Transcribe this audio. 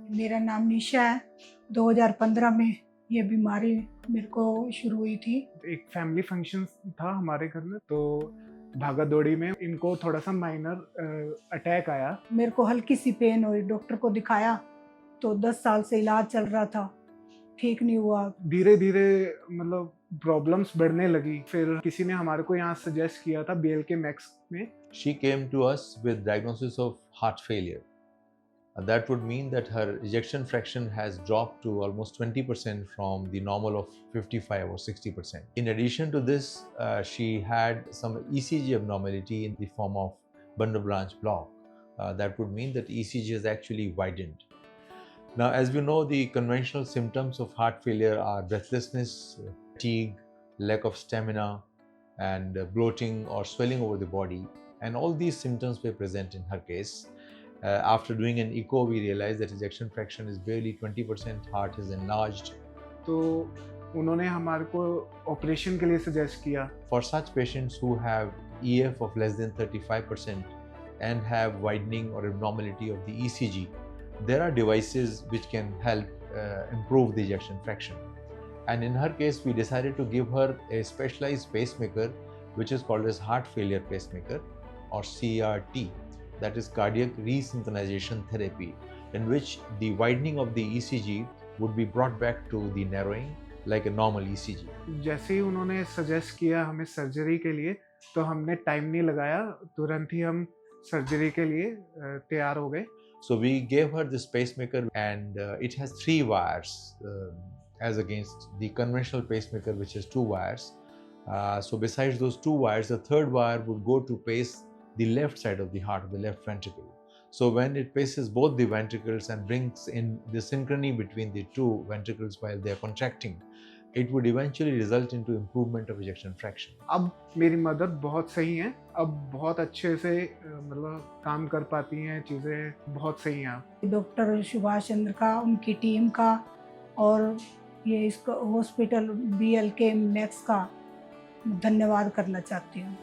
मेरा नाम निशा है। 2015 में ये बीमारी मेरे को शुरू हुई थी। एक फैमिली फंक्शन था हमारे घर में, तो भागा दौड़ी में इनको थोड़ा सा माइनर अटैक आया। मेरे को हल्की सी पेन हुई, डॉक्टर को दिखाया तो 10 साल से इलाज चल रहा था, ठीक नहीं हुआ। धीरे धीरे मतलब प्रॉब्लम्स बढ़ने लगी। फिर किसी ने हमारे को यहाँ सजेस्ट किया था BLK मैक्स में। She came to us with diagnosis of heart failure. That would mean that her ejection fraction has dropped to almost 20% from the normal of 55 or 60%. In addition to this, she had some ECG abnormality in the form of bundle branch block. That would mean that ECG is actually widened. Now, as we know, the conventional symptoms of heart failure are breathlessness, fatigue, lack of stamina, and bloating or swelling over the body. And all these symptoms were present in her case. After doing an echo, we realized that ejection fraction is barely 20%, heart is enlarged. तो उन्होंने हमारे को operation के लिए suggest किया। For such patients who have EF of less than 35% and have widening or abnormality of the ECG, there are devices which can help improve the ejection fraction. And in her case, we decided to give her a specialized pacemaker, which is called as heart failure pacemaker or CRT. That is cardiac resynchronization therapy, in which the widening of the ECG would be brought back to the narrowing like a normal ECG. जैसे ही उन्होंने suggest किया हमें surgery के लिए, तो हमने time नहीं लगाया, तुरंत ही हम सर्जरी के लिए तैयार हो गए। So we gave her this pacemaker, and it has 3 wires as against the conventional pacemaker, which has 2 wires. So besides those 2 wires, the third wire would go to pace the left side of the heart, the left ventricle. So when it paces both the ventricles and brings in the synchrony between the 2 ventricles while they are contracting, it would eventually result into improvement of ejection fraction. अब मेरी mother बहुत सही हैं, अब बहुत अच्छे से मतलब काम कर पाती हैं, चीज़ें बहुत सही हैं अब। डॉक्टर सुभाष चंद्र का, उनकी टीम का और ये इसका हॉस्पिटल BLK मैक्स का धन्यवाद करना चाहती हूँ।